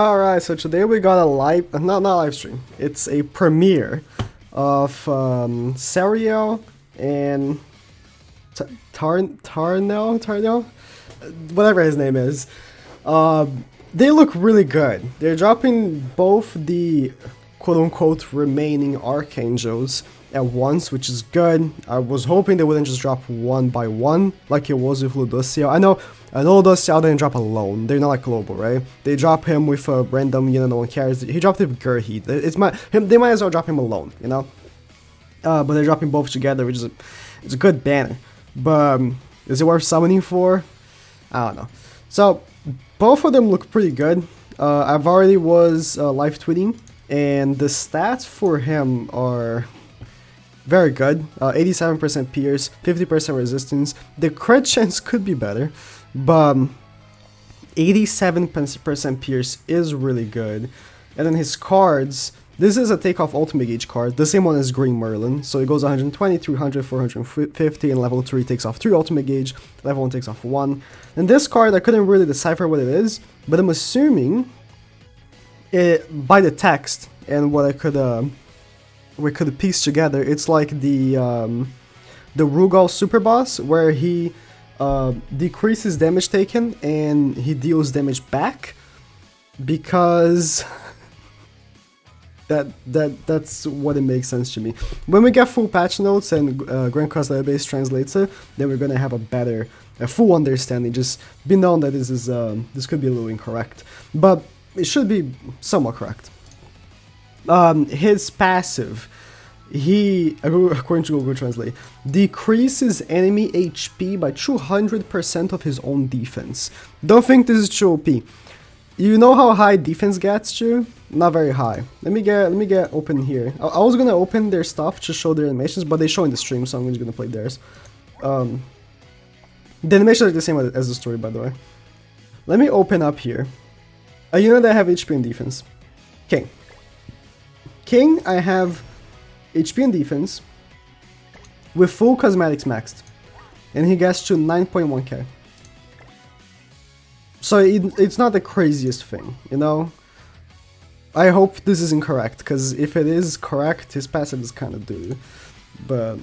Alright, so today we got a live, not live stream, it's a premiere of Serial and Tarnell, whatever his name is. They look really good. They're dropping both the quote-unquote remaining Archangels at once, which is good. I was hoping they wouldn't just drop one by one like it was with Ludocio. I know Ludocio didn't drop alone. They're not like global, right? They drop him with a random, no one cares. He dropped it with Gurheat. They might as well drop him alone, but they're dropping both together, which is it's a good banner. But is it worth summoning for? I don't know. So both of them look pretty good. I've already was live tweeting, and the stats for him are very good. 87% pierce, 50% resistance. The crit chance could be better, but 87% pierce is really good. And then his cards, this is a takeoff ultimate gauge card, the same one as Green Merlin. So it goes 120, 300, 450, and level 3 takes off 3 ultimate gauge, level 1 takes off 1. And this card, I couldn't really decipher what it is, but I'm assuming by the text and what we could piece together, it's like the Rugal super boss, where he decreases damage taken and he deals damage back, because that's what it makes sense to me. When we get full patch notes and Grand Cross database translates it, then we're gonna have a full understanding. Just be known that this could be a little incorrect, but it should be somewhat correct. His passive, he, according to Google Translate, decreases enemy HP by 200% of his own defense. Don't think this is too OP. You know how high defense gets to? Not very high. Let me get open here. I was gonna open their stuff to show their animations, but they show in the stream, so I'm just gonna play theirs. The animations are the same as the story, by the way. Let me open up here. You know that I have HP and defense. King, I have HP and defense with full cosmetics maxed, and he gets to 9.1k. So it's not the craziest thing, I hope this is incorrect, because if it is correct, his passive is kind of doo. But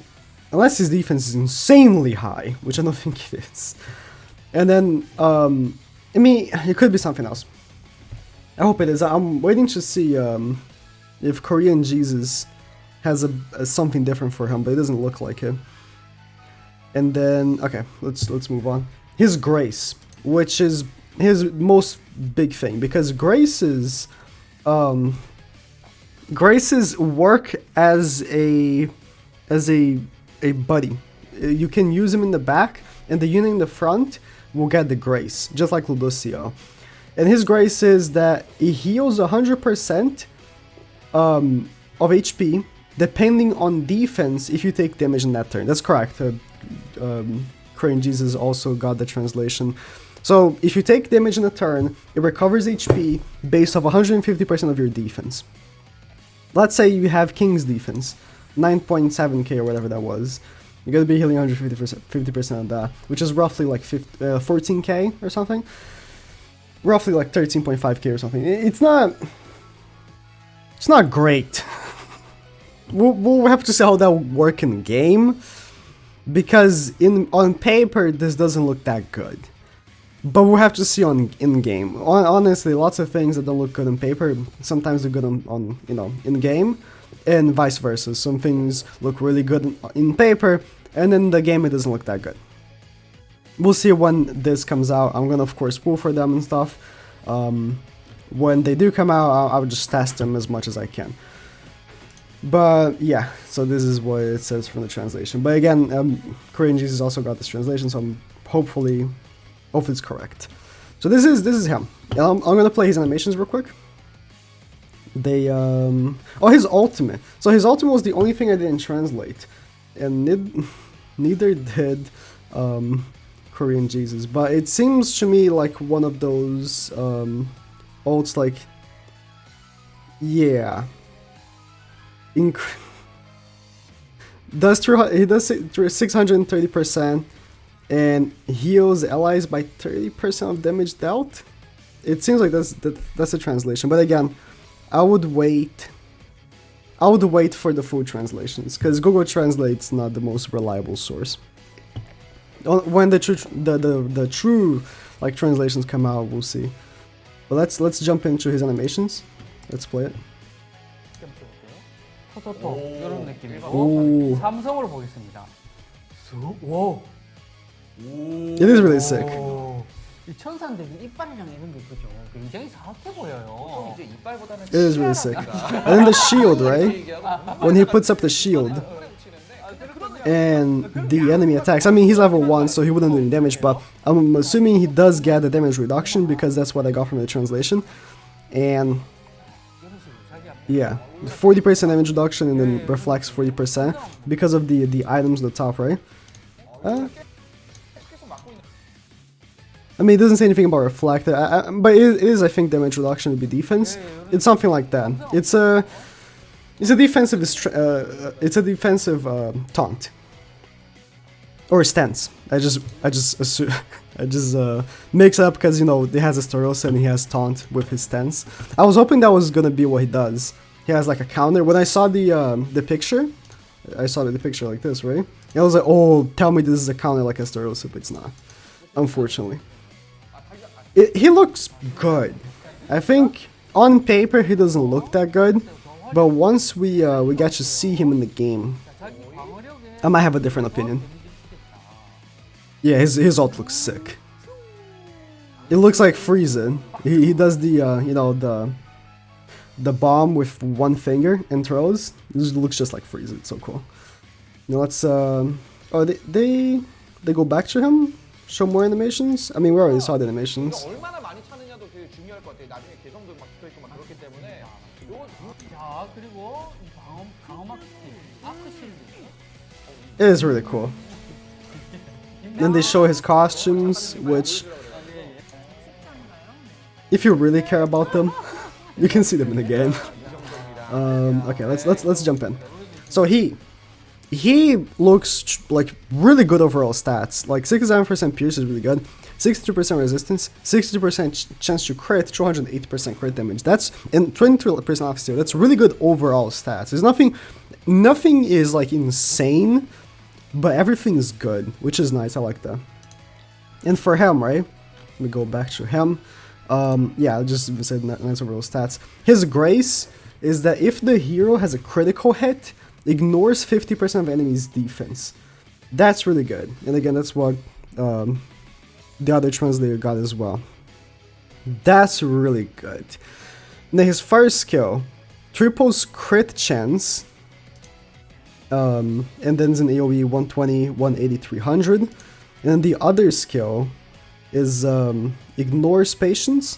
unless his defense is insanely high, which I don't think it is. And then, it could be something else. I hope it is. I'm waiting to see if Korean Jesus has something different for him, but it doesn't look like it. And then, okay, let's move on. His Grace, which is his most big thing, because Graces work as a buddy. You can use him in the back, and the unit in the front will get the Grace, just like Ludocio. And his Grace is that he heals 100% of HP, depending on defense, if you take damage in that turn. That's correct. Korean Jesus also got the translation. So if you take damage in a turn, it recovers HP based off 150% of your defense. Let's say you have King's defense, 9.7k or whatever that was. You're gonna be healing 150% of that, which is roughly like 14k or something. Roughly like 13.5k or something. It's not great. We'll have to see how that will work in game, because on paper this doesn't look that good. But we'll have to see in game. Honestly, lots of things that don't look good on paper sometimes look good on in game, and vice versa. Some things look really good in paper, and in the game it doesn't look that good. We'll see when this comes out. I'm gonna of course pull for them and stuff. When they do come out, I'll just test them as much as I can. But yeah, so this is what it says from the translation. But again, Korean Jesus also got this translation, so hopefully it's correct. So this is him. I'm gonna play his animations real quick. His ultimate. So his ultimate was the only thing I didn't translate, and neither did Korean Jesus. But it seems to me like one of those ults, like, yeah. He does 630%, and heals allies by 30% of damage dealt. it seems like that's a translation. But again, I would wait for the full translations, because Google Translate's not the most reliable source. When the true like translations come out, we'll see. But let's jump into his animations. Let's play it. 이런 느낌이고 오. 삼성으로 보겠습니다. 오. It is really sick. 이 천사인데 이빨이랑 이런 게 그죠? 굉장히 사악해 보여요. 이제 이빨보다는 It is really sick. And then the shield, right? When he puts up the shield and the enemy attacks. I mean, he's level 1, so he wouldn't do any damage, but I'm assuming he does get a damage reduction because that's what I got from the translation. And yeah, 40% damage reduction and then reflects 40% because of the items on the top, right? I mean, it doesn't say anything about reflect, but it is, I think, damage reduction would be defense. It's something like that. It's a defensive taunt or stance. I just assume, mix it up because, you know, he has a Starosa and he has taunt with his stance. I was hoping that was gonna be what he does. He has like a counter. When I saw the picture, I saw the picture like this, right? And I was like, oh, tell me this is a counter like a Starosa, but it's not, unfortunately. He looks good. I think on paper he doesn't look that good, but once we get to see him in the game, I might have a different opinion. Yeah, his ult looks sick. It looks like Frieza. He does the you know, the bomb with one finger and throws. This looks just like Frieza. It's so cool. Now let's oh, they go back to him. Show more animations? I mean, we already saw the animations. It is really cool. Then they show his costumes, which, if you really care about them, you can see them in the game. Okay, let's jump in. So he looks like really good overall stats. Like 67% pierce is really good, 62% resistance, 62% chance to crit, 208% crit damage. That's, and 22% off steal. That's really good overall stats. There's nothing is like insane, but everything is good, which is nice. I like that. And for him, right? Let me go back to him. Yeah, I just said nice overall stats. His grace is that if the hero has a critical hit, ignores 50% of enemy's defense. That's really good. And again, that's what the other translator got as well. That's really good. Now his first skill, triples crit chance, and then it's an AoE 120, 180, 300. And then the other skill is ignores patience.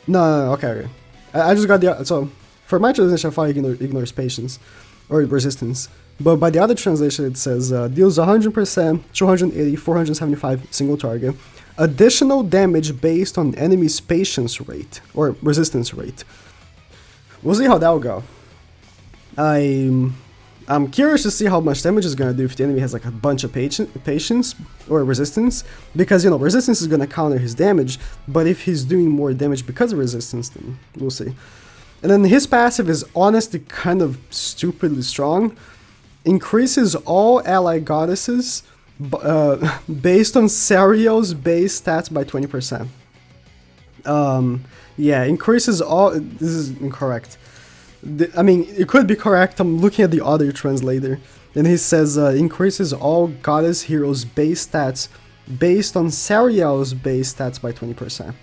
No, okay. I just got the, so for my translation I thought ignores patience or resistance, but by the other translation it says deals 100%, 280, 475 single target, additional damage based on enemy's patience rate or resistance rate. We'll see how that will go. I'm curious to see how much damage is gonna do if the enemy has like a bunch of patience or resistance, because, you know, resistance is gonna counter his damage, but if he's doing more damage because of resistance, then we'll see. And then his passive is honestly kind of stupidly strong. Increases all ally goddesses based on Sario's base stats by 20%. Yeah, increases all... This is incorrect. I mean, it could be correct. I'm looking at the other translator. And he says increases all goddess heroes base stats based on Sario's base stats by 20%.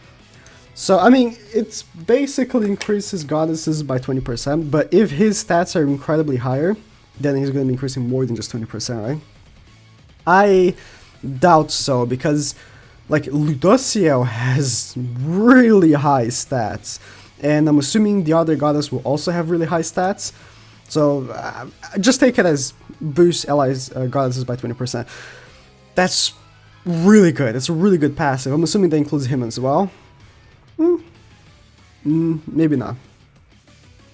So, I mean, it's basically increases goddesses by 20%, but if his stats are incredibly higher, then he's going to be increasing more than just 20%, right? I doubt so, because, like, Ludociel has really high stats, and I'm assuming the other goddess will also have really high stats, so just take it as boost allies goddesses by 20%. That's really good. It's a really good passive. I'm assuming that includes him as well. Maybe not.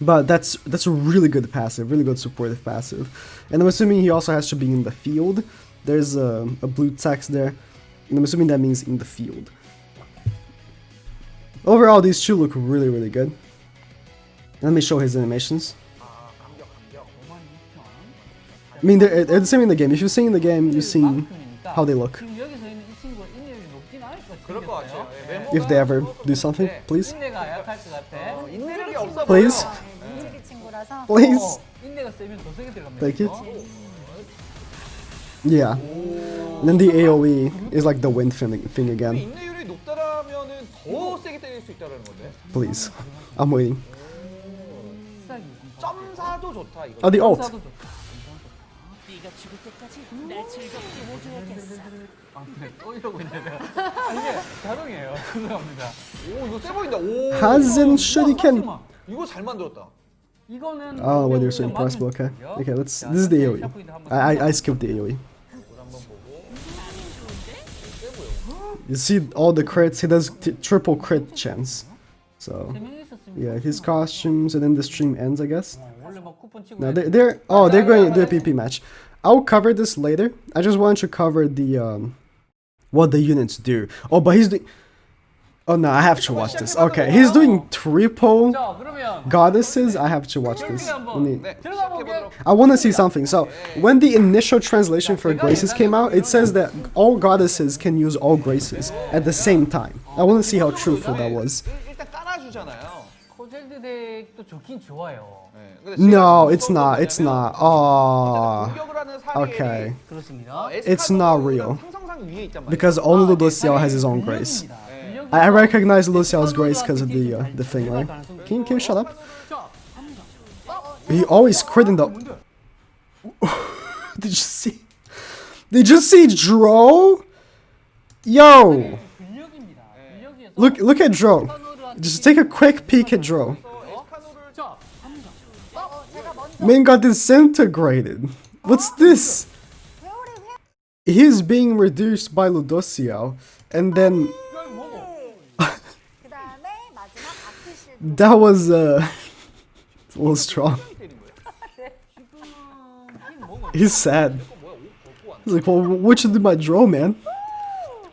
But that's a really good passive, really good supportive passive. And I'm assuming he also has to be in the field. There's a blue text there, and I'm assuming that means in the field. overall, these two look really, really good. Let me show his animations. I mean, they're the same in the game. If you've seen the game, you've seen how they look. 지금 여기서 있는 이 친구가 인내율이 높진 않을 것 그럴 것 같아요. 같아요. 예, If they ever do something, please. 인내가 약할 것 같아. 인내력이 없어 Please. 보여. 인질이 친구라서. Please. 인내가 세면 더 세게 들어갑니다. Thank you. 이거. Yeah. And then the AoE is like the wind thing again. 인내율이 높다라면은 더 세게 때릴 수 있다는 건데. Please. I'm waiting. 싹이. 점사도 좋다 이거. Oh, the ult. 점사도 좋다. 네가 죽을 때까지 날 즐겁게 해줘야겠어. 아, 네. 또 이러고 있네 내가. 아, 이게 자동이에요. 죄송합니다. 오 이거 세 보인다. 오. Hazen Shuriken. 이거 잘 만들었다. 이거는 Oh, well, you're so impressive. Okay. Okay, let's. This is the AoE. I skipped the AoE. You see all the crits. He does triple crit chance. So yeah, his costumes, and then the stream ends, I guess. 원래 막 쿠폰 치고. No, they're going to do a PP match. I'll cover this later. I just want to cover the what the units do. Oh, but he's doing. Oh no, I have to watch this. Okay, he's doing triple 자, 그러면 goddesses. I have to watch this. Let me. 들어가 볼게. I want to see something. So, when the initial translation for graces came out, it says that all goddesses can use all graces at the same time. I want to see how truthful that was. 일단 깔아주잖아요. 코젤드 덱도 좋긴 좋아요. 네, 근데 제가 No, 지금 it's not. It's not. Oh, 공격을 하는 사례. okay. 그렇습니다. It's not real. 상성상 위에 있단 말이에요. Because only Luciel has his own grace. I recognize Luciel's grace because of the thing, right? Can you shut up? He always crit in the. Did you see? Did you see Dro? Yo, look at Dro. Just take a quick peek at Dro. Man got disintegrated. What's this? He's being reduced by Ludociel, and then 그다음에 마지막 아크실. that was a little strong. He's sad. He's like, well, what should do my draw, man?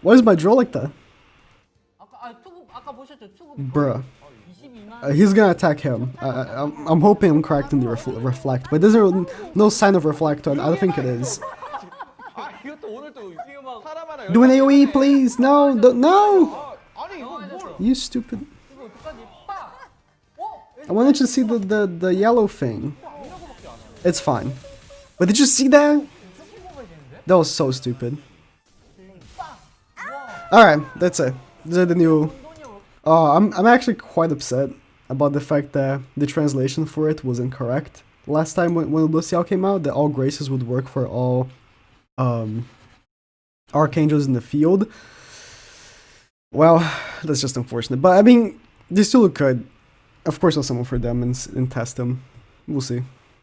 Why is my draw like that? 아까 보셨죠? 투구 Bruh. 22만. He's gonna attack him. I'm hoping I'm correct in the reflect, but there's no sign of reflect on. I don't think it is. 아 이것도 오늘 또 사람 하나 Do an AoE, please. No, no. 아니 이거 뭘? You stupid. 이거 어떡하지? 빡! 어? I wanted you to see the yellow thing. It's fine. But did you see that? That was so stupid. Alright, that's it. These are the new. I'm actually quite upset about the fact that the translation for it was incorrect. Last time when Luciel came out, that all graces would work for all archangels in the field. Well, that's just unfortunate. But I mean, they still look good. Of course, I'll summon for them and test them. We'll see.